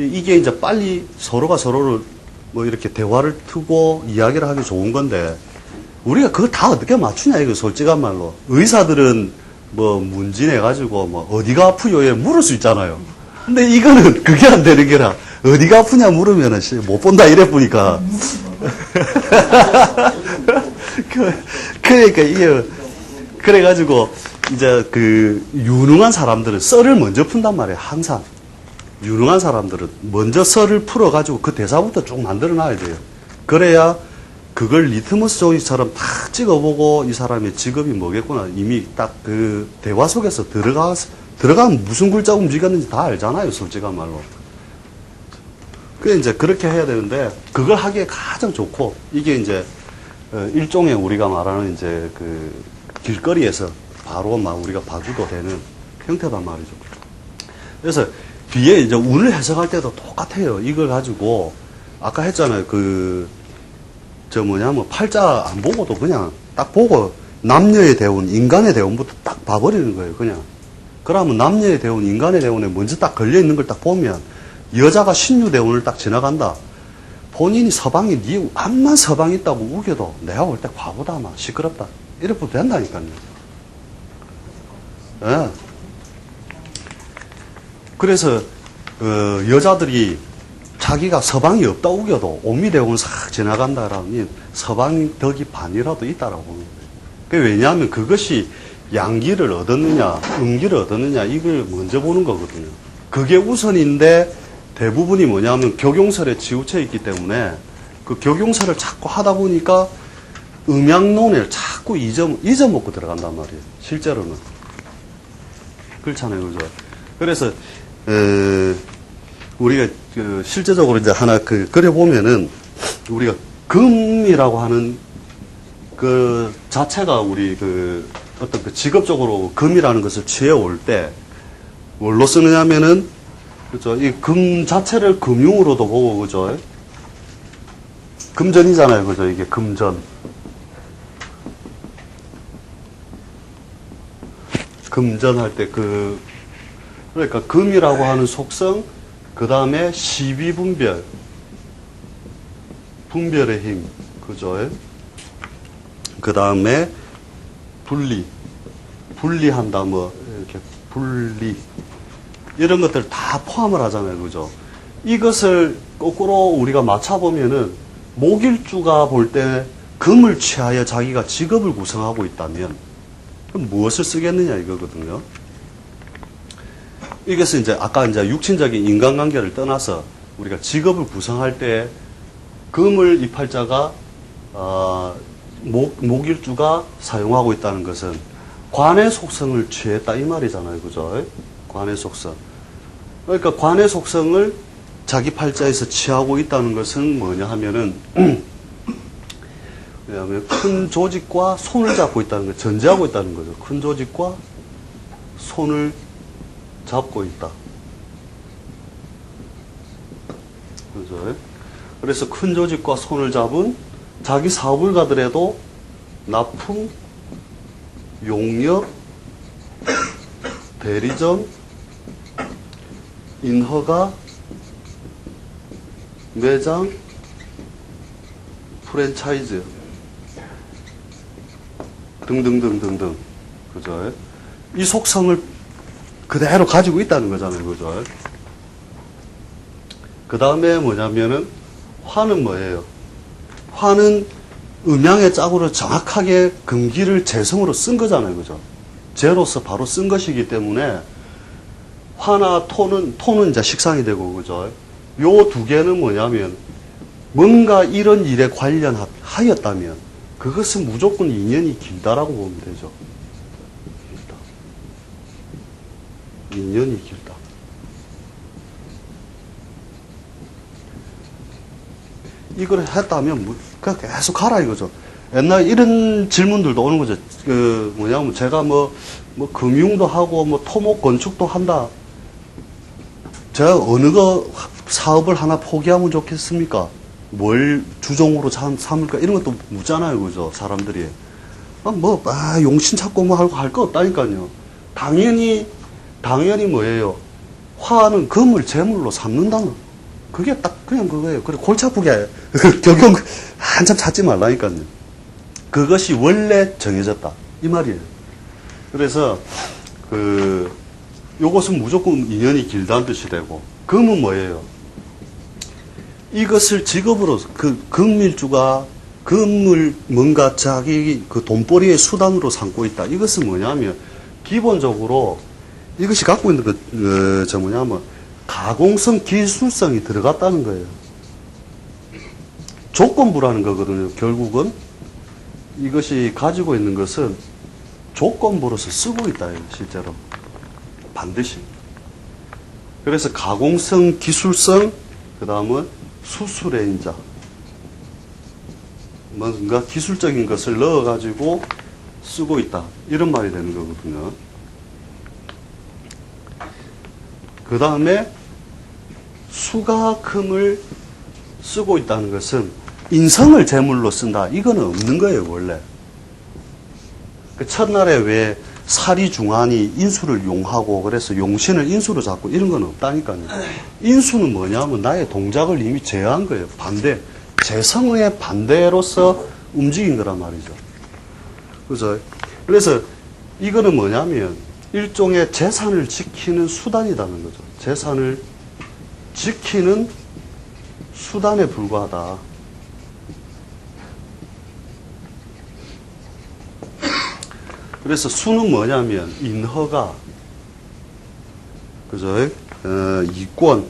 이게 이제 빨리 서로가 서로를 뭐 이렇게 대화를 트고 이야기를 하기 좋은 건데, 우리가 그걸 다 어떻게 맞추냐, 이거 솔직한 말로. 의사들은 뭐 문진 해가지고 뭐 어디가 아프요에 물을 수 있잖아요. 근데 이거는 그게 안 되는 게라, 어디가 아프냐 물으면은 못 본다 이래 보니까. 그러니까 이게, 그래가지고 이제 그 유능한 사람들은 썰을 먼저 푼단 말이에요, 항상. 유능한 사람들은 먼저 썰을 풀어가지고 그 대사부터 쭉 만들어 놔야 돼요. 그래야 그걸 리트머스 종이처럼 탁 찍어보고 이 사람의 직업이 뭐겠구나. 이미 딱 그 대화 속에서 들어가면 무슨 글자 움직였는지 다 알잖아요, 솔직한 말로. 그래, 이제 그렇게 해야 되는데, 그걸 하기에 가장 좋고, 이게 이제, 일종의 우리가 말하는 이제 그 길거리에서 바로 막 우리가 봐줘도 되는 형태단 말이죠. 그래서 뒤에 이제 운을 해석할 때도 똑같아요. 이걸 가지고, 아까 했잖아요. 뭐 팔자 안 보고도 그냥 딱 보고, 남녀의 대운, 인간의 대운부터 딱 봐버리는 거예요, 그냥. 그러면 남녀의 대운, 인간의 대운에 먼저 딱 걸려있는 걸 딱 보면, 여자가 신유 대운을 딱 지나간다. 본인이 서방이, 니 암만 서방이 있다고 우겨도 내가 볼 때 과보다 막 시끄럽다. 이래도 된다니까요. 예. 그래서, 여자들이 자기가 서방이 없다 우겨도 오미대운을 싹 지나간다라니 서방 덕이 반이라도 있다라고 보는 거예요. 왜냐하면 그것이 양기를 얻었느냐, 음기를 얻었느냐, 이걸 먼저 보는 거거든요. 그게 우선인데 대부분이 뭐냐면 격용설에 치우쳐 있기 때문에 그 격용설을 자꾸 하다 보니까 음양론을 자꾸 잊어먹고 들어간단 말이에요. 실제로는. 그렇잖아요. 그죠? 그래서, 우리가 실제적으로 이제 하나 그려보면은 우리가 금이라고 하는 그 자체가 우리 어떤 그 직업적으로 금이라는 것을 취해올 때 뭘로 쓰느냐면은 그죠? 이 금 자체를 금융으로도 보고 그죠? 금전이잖아요. 그죠? 이게 금전. 금전할 때 그러니까 금이라고 하는 속성, 그 다음에 시비분별, 분별의 힘, 그죠? 그 다음에 분리한다, 뭐, 이렇게 분리. 이런 것들 다 포함을 하잖아요. 그죠? 이것을 거꾸로 우리가 맞춰보면은, 목일주가 볼 때 금을 취하여 자기가 직업을 구성하고 있다면, 그럼 무엇을 쓰겠느냐 이거거든요. 이것은 이제 아까 이제 육친적인 인간관계를 떠나서 우리가 직업을 구성할 때 금을 이 팔자가 목일주가 사용하고 있다는 것은 관의 속성을 취했다 이 말이잖아요. 그죠? 관의 속성. 그러니까 관의 속성을 자기 팔자에서 취하고 있다는 것은 뭐냐 하면은 왜냐하면 큰 조직과 손을 잡고 있다는 거, 전제하고 있다는 거죠. 큰 조직과 손을 잡고 있다. 그죠? 그래서 큰 조직과 손을 잡은 자기 사업을 가더라도 납품, 용역, 대리점, 인허가, 매장, 프랜차이즈 등등등등등. 그죠? 이 속성을 그대로 가지고 있다는 거잖아요. 그죠? 그 다음에 뭐냐면은 화는 뭐예요? 화는 음양의 짝으로 정확하게 금기를 재성으로 쓴 거잖아요. 그죠? 재로서 바로 쓴 것이기 때문에 화나 토는 이제 식상이 되고, 그죠? 요 두 개는 뭐냐면 뭔가 이런 일에 관련하였다면 그것은 무조건 인연이 길다라고 보면 되죠. 인연이 길다. 이걸 했다면 그냥 계속 가라 이거죠. 옛날 이런 질문들도 오는 거죠. 뭐냐면 제가 뭐 금융도 하고 뭐 토목 건축도 한다. 제가 어느 거 사업을 하나 포기하면 좋겠습니까? 뭘 주종으로 삼을까? 이런 것도 묻잖아요. 그죠? 사람들이. 용신 찾고 뭐 할 거 없다니까요. 당연히 뭐예요? 화는 금을 재물로 삼는다는 그게 딱 그냥 그거예요. 그래 골치 아프게 경영 한참 찾지 말라니까요. 그것이 원래 정해졌다 이 말이에요. 그래서 요것은 무조건 인연이 길다는 뜻이 되고, 금은 뭐예요? 이것을 직업으로 금일주가 금을 뭔가 자기 돈벌이의 수단으로 삼고 있다. 이것은 뭐냐면 기본적으로 이것이 갖고 있는 뭐냐면 가공성 기술성이 들어갔다는 거예요. 조건부라는 거거든요. 결국은 이것이 가지고 있는 것은 조건부로서 쓰고 있다. 실제로 반드시. 그래서 가공성 기술성, 그 다음은 수술의 인자, 뭔가 기술적인 것을 넣어가지고 쓰고 있다. 이런 말이 되는 거거든요. 그 다음에 수가금을 쓰고 있다는 것은 인성을 제물로 쓴다. 이거는 없는 거예요, 원래. 그 첫날에 왜 사리 중환이 인수를 용하고 그래서 용신을 인수로 잡고 이런 건 없다니까요. 인수는 뭐냐면 나의 동작을 이미 제어한 거예요. 반대. 재성의 반대로서 움직인 거란 말이죠. 그죠? 그래서 이거는 뭐냐면 일종의 재산을 지키는 수단이라는 거죠. 재산을 지키는 수단에 불과하다. 그래서 수는 뭐냐면 인허가, 그죠? 이권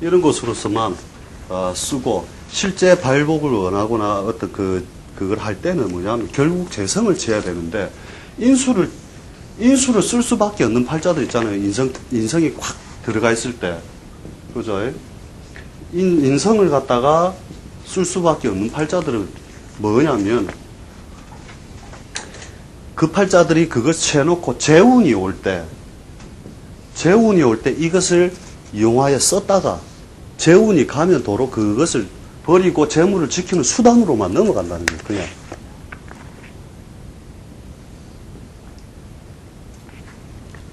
이런 것으로서만 쓰고, 실제 발복을 원하거나 어떤 그걸 할 때는 뭐냐면 결국 재성을 지어야 되는데 인수를 쓸 수밖에 없는 팔자들 있잖아요. 인성이 확 들어가 있을 때, 그죠? 인성을 갖다가 쓸 수밖에 없는 팔자들은 뭐냐면 그 팔자들이 그것을 해놓고 재운이 올 때 이것을 이용하여 썼다가 재운이 가면 도로 그것을 버리고 재물을 지키는 수단으로만 넘어간다는 거예요. 그냥.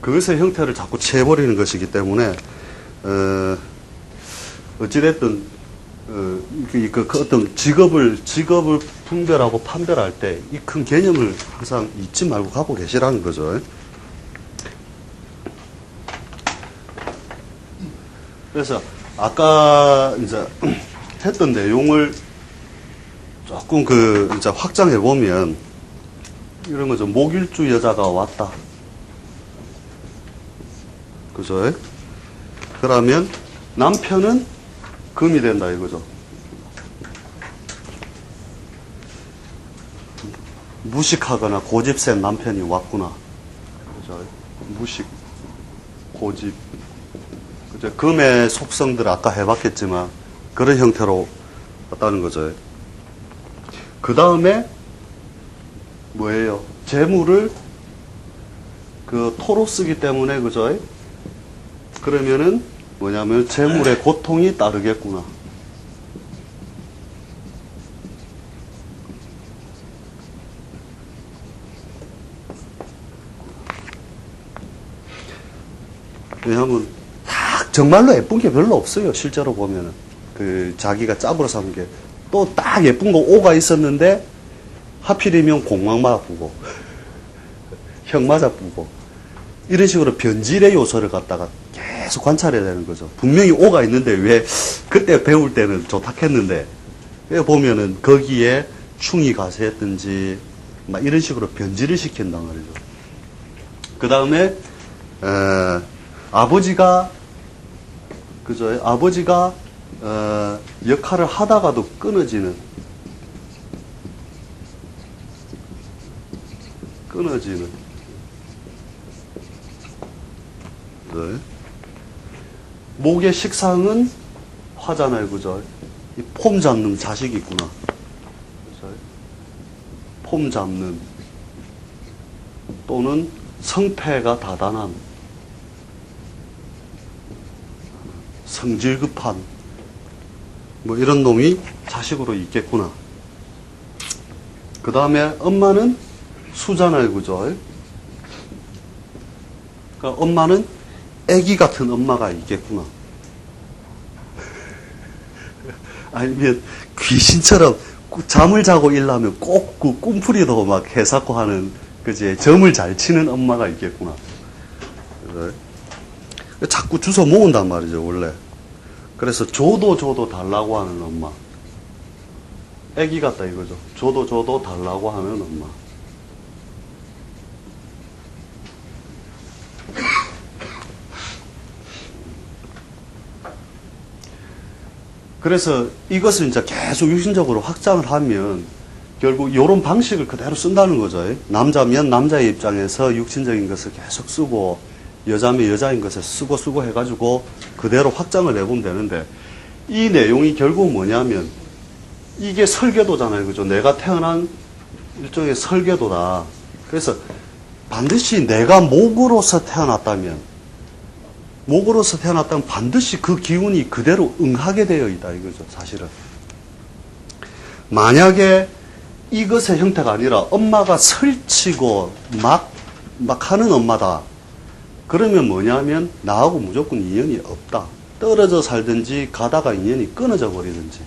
그것의 형태를 자꾸 채버리는 것이기 때문에 어찌됐든 그 어떤 직업을 분별하고 판별할 때 이 큰 개념을 항상 잊지 말고 갖고 계시라는 거죠. 그래서 아까 이제 했던 내용을 조금 이제 확장해 보면 이런 거죠. 목일주 여자가 왔다. 그죠? 그러면 남편은 금이 된다 이거죠. 무식하거나 고집센 남편이 왔구나. 그죠? 무식, 고집. 그죠? 금의 속성들 아까 해봤겠지만 그런 형태로 왔다는 거죠. 그 다음에 뭐예요? 재물을 토로 쓰기 때문에, 그죠? 그러면은 뭐냐면 재물의 고통이 따르겠구나. 왜냐하면 정말로 예쁜 게 별로 없어요. 실제로 보면은 자기가 짭으로 삼은 게 또 딱 예쁜 거 오가 있었는데 하필이면 공막 맞아보고 형 맞아보고 이런 식으로 변질의 요소를 갖다가 계속 관찰해야 되는 거죠. 분명히 오가 있는데 왜 그때 배울 때는 좋다했는데 보면은 거기에 충이 가세했든지 막 이런 식으로 변질을 시킨단 말이죠. 그 다음에 아버지가 그죠? 아버지가 역할을 하다가도 끊어지는 네. 목의 식상은 화잖아요, 그죠? 이 폼 잡는 자식이 있구나. 그죠? 폼 잡는 또는 성패가 다단한, 성질 급한 뭐 이런 놈이 자식으로 있겠구나. 그 다음에 엄마는 수잖아요, 그죠? 그러니까 엄마는 애기 같은 엄마가 있겠구나. 아니면 귀신처럼 잠을 자고 일어나면 꼭 그 꿈풀이도 막 해사고 하는, 그지? 점을 잘 치는 엄마가 있겠구나. 그래? 자꾸 주워 모은단 말이죠, 원래. 그래서 줘도 달라고 하는 엄마. 애기 같다 이거죠. 줘도 달라고 하는 엄마. 그래서 이것을 이제 계속 유신적으로 확장을 하면 결국 이런 방식을 그대로 쓴다는 거죠. 남자면 남자의 입장에서 육신적인 것을 계속 쓰고, 여자면 여자인 것을 쓰고 해가지고 그대로 확장을 해보면 되는데, 이 내용이 결국 뭐냐면 이게 설계도잖아요. 그죠? 내가 태어난 일종의 설계도다. 그래서 반드시 내가 목으로서 태어났다면 반드시 그 기운이 그대로 응하게 되어 있다 이거죠, 사실은. 만약에 이것의 형태가 아니라 엄마가 설치고 막 하는 엄마다. 그러면 뭐냐면 나하고 무조건 인연이 없다. 떨어져 살든지 가다가 인연이 끊어져 버리든지.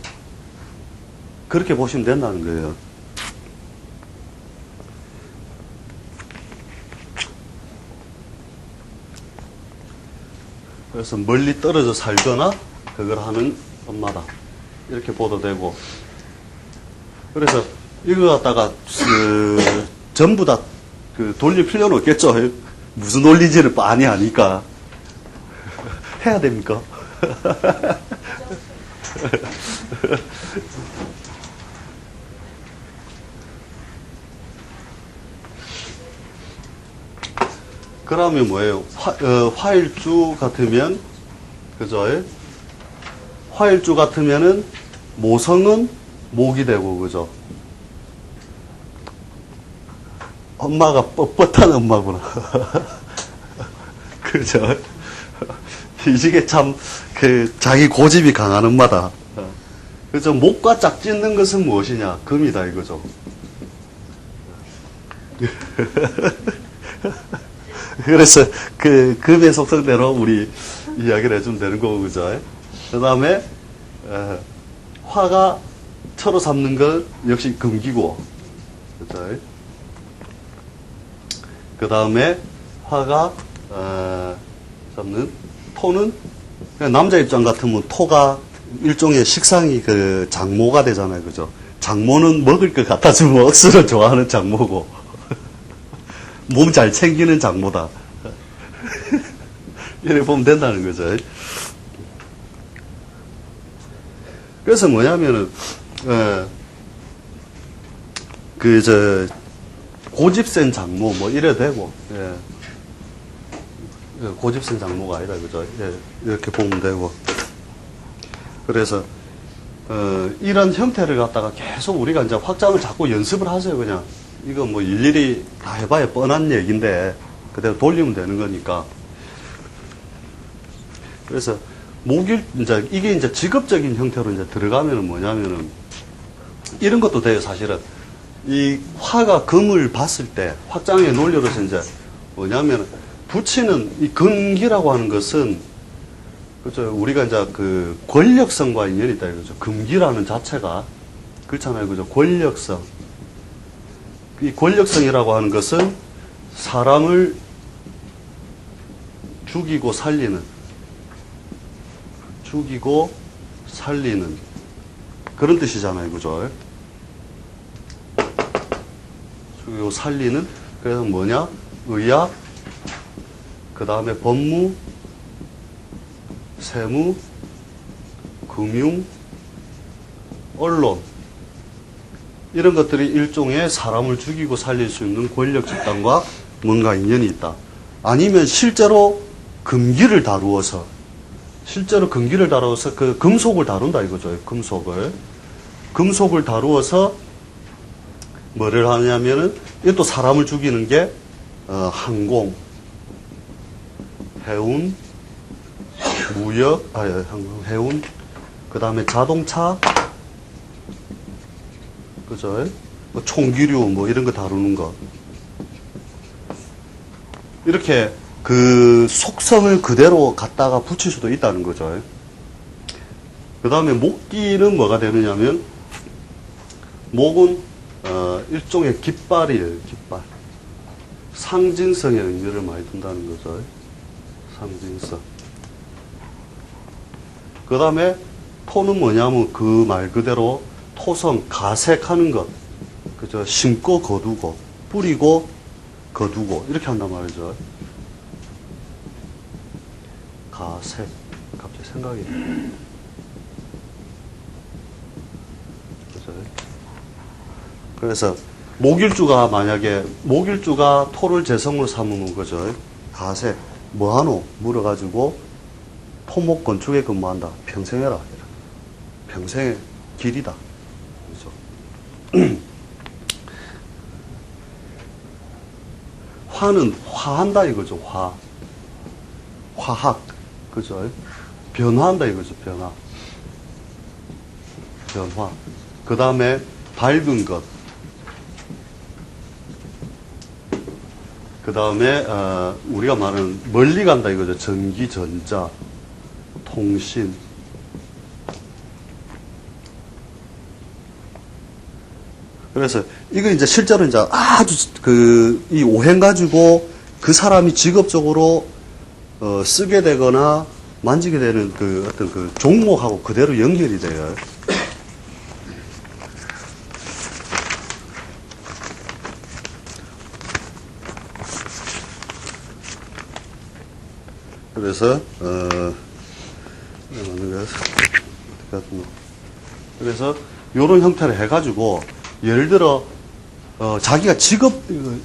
그렇게 보시면 된다는 거예요. 그래서 멀리 떨어져 살거나 그걸 하는 엄마다. 이렇게 보도 되고. 그래서 이거 갖다가 전부 다 돌릴 필요는 없겠죠. 무슨 논리지를 많이 아니까. 해야 됩니까? 그러면 뭐예요? 화일주 같으면, 그죠? 화일주 같으면은 모성은 목이 되고, 그죠? 엄마가 뻣뻣한 엄마구나. 그죠? 이게 참, 자기 고집이 강한 엄마다. 그죠? 목과 짝짓는 것은 무엇이냐? 금이다, 이거죠. 그래서 금의 속성대로 우리 이야기를 해주면 되는 거고, 그죠? 그 다음에, 화가 처로 삼는 것 역시 금기고, 그죠? 그 다음에 화가 잡는 토는, 남자 입장 같으면 토가 일종의 식상이 장모가 되잖아요, 그죠? 장모는 먹을 것 갖다 주면 억수로 좋아하는 장모고, 몸 잘 챙기는 장모다. 이렇게 보면 된다는 거죠. 그래서 뭐냐면은, 고집센 장모, 뭐, 이래 되고, 예. 고집센 장모가 아니다, 그죠? 예. 이렇게 보면 되고. 그래서, 이런 형태를 갖다가 계속 우리가 이제 확장을 자꾸 연습을 하세요, 그냥. 이거 뭐 일일이 다 해봐야 뻔한 얘기인데, 그대로 돌리면 되는 거니까. 그래서, 이게 이제 직업적인 형태로 이제 들어가면은 뭐냐면은, 이런 것도 돼요, 사실은. 이 화가 금을 봤을 때, 확장의 논리로서 이제 뭐냐면, 붙이는 이 금기라고 하는 것은, 그죠. 우리가 이제 권력성과 인연이 있다, 이거죠. 금기라는 자체가. 그렇잖아요, 그죠. 권력성. 이 권력성이라고 하는 것은 사람을 죽이고 살리는 그런 뜻이잖아요, 그죠? 죽이고 살리는. 그래서 뭐냐? 의학, 그 다음에 법무, 세무, 금융, 언론, 이런 것들이 일종의 사람을 죽이고 살릴 수 있는 권력 집단과 뭔가 인연이 있다. 아니면 실제로 금기를 다루어서 그 금속을 다룬다 이거죠. 금속을 다루어서 뭐를 하냐면은, 이것도 사람을 죽이는 게 항공, 해운, 무역, 해운, 그 다음에 자동차, 그죠? 뭐 총기류, 뭐 이런 거 다루는 거. 이렇게 그 속성을 그대로 갖다가 붙일 수도 있다는 거죠. 그 다음에 목기는 뭐가 되느냐면, 목은 일종의 깃발이에요. 깃발. 상징성의 의미를 많이 둔다는 거죠. 상징성. 그 다음에 토는 뭐냐면 그 말 그대로 토성, 가색하는 것. 그죠? 심고 거두고, 뿌리고 거두고, 이렇게 한단 말이죠. 가색. 갑자기 생각이. 그죠? 그래서 목일주가 만약에 목일주가 토를 재성으로 삼는 거죠. 가색 뭐하노 물어가지고 토목 건축에 근무한다. 평생 해라. 평생의 길이다. 그죠? 화는 화한다 이거죠. 화. 화학. 그죠? 변화한다 이거죠. 변화. 변화. 그 다음에 밝은 것. 그 다음에 우리가 말하는 멀리 간다 이거죠. 전기, 전자, 통신. 그래서 이거 이제 실제로 이제 아주 이 오행 가지고 그 사람이 직업적으로 쓰게 되거나 만지게 되는 그 어떤 그 종목하고 그대로 연결이 돼요. 그래서 그래서 요런 형태를 해가지고 예를 들어 자기가 직업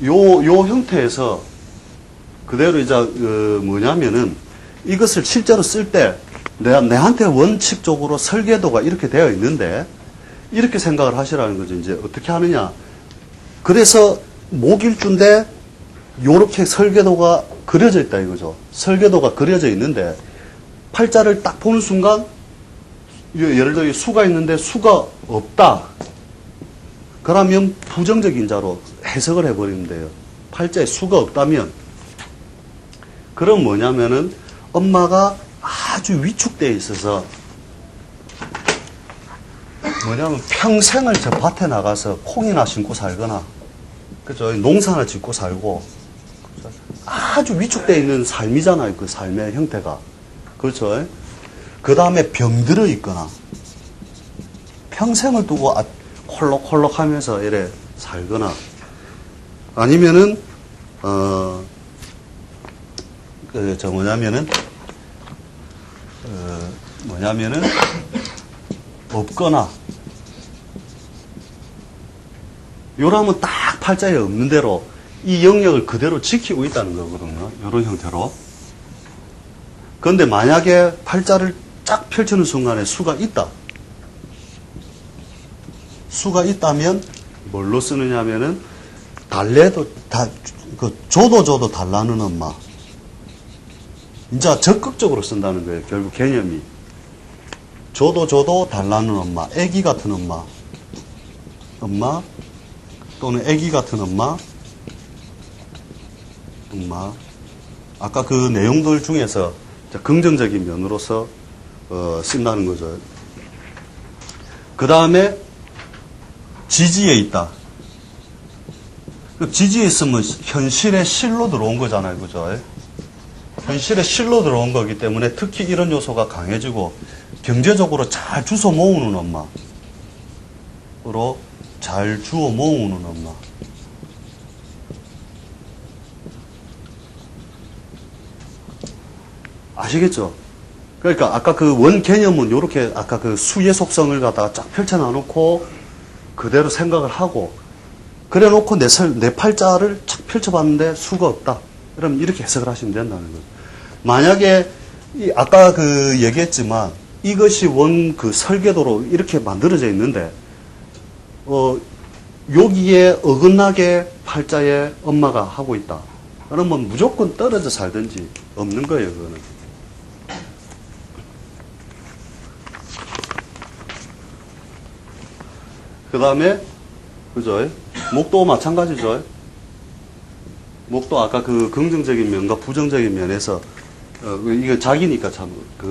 요 형태에서 그대로 이제 뭐냐면은 이것을 실제로 쓸 때 내한테 원칙적으로 설계도가 이렇게 되어 있는데 이렇게 생각을 하시라는 거죠. 이제 어떻게 하느냐. 그래서 목일주인데 요렇게 설계도가 그려져 있다 이거죠. 설계도가 그려져 있는데 팔자를 딱 보는 순간 예를 들어 수가 있는데 수가 없다. 그러면 부정적인 자로 해석을 해버리면 돼요. 팔자에 수가 없다면 그럼 뭐냐면은 엄마가 아주 위축되어 있어서 뭐냐면 평생을 저 밭에 나가서 콩이나 심고 살거나 그죠? 농사나 짓고 살고 아주 위축되어 있는 삶이잖아요. 그 삶의 형태가. 그렇죠? 그 다음에 병들어 있거나 평생을 두고 콜록콜록 하면서 이래 살거나 아니면은 뭐냐면은 없거나 요러면 딱 팔자에 없는 대로 이 영역을 그대로 지키고 있다는 거거든요. 이런 형태로. 그런데 만약에 팔자를 쫙 펼치는 순간에 수가 있다. 수가 있다면 뭘로 쓰느냐면은 달래도 줘도 달라는 엄마. 이제 적극적으로 쓴다는 거예요. 결국 개념이. 줘도 달라는 엄마. 애기 같은 엄마. 엄마 또는 애기 같은 엄마. 아까 그 내용들 중에서 긍정적인 면으로서 쓴다는 거죠. 그 다음에 지지에 있다. 지지에 있으면 현실의 실로 들어온 거잖아요. 그죠? 현실의 실로 들어온 거기 때문에 특히 이런 요소가 강해지고 경제적으로 잘 주워 모으는 엄마로 잘 주워 모으는 엄마. 아시겠죠? 그러니까 아까 그 원 개념은 이렇게 아까 그 수의 속성을 갖다가 쫙 펼쳐놔놓고 그대로 생각을 하고 그래 놓고 내 팔자를 착 펼쳐봤는데 수가 없다. 그럼 이렇게 해석을 하시면 된다는 거죠. 만약에 아까 그 얘기했지만 이것이 원 그 설계도로 이렇게 만들어져 있는데 여기에 어긋나게 팔자에 엄마가 하고 있다. 그러면 무조건 떨어져 살든지 없는 거예요. 그거는. 그 다음에, 그죠? 목도 마찬가지죠. 목도 아까 그 긍정적인 면과 부정적인 면에서 이거 자기니까 참 그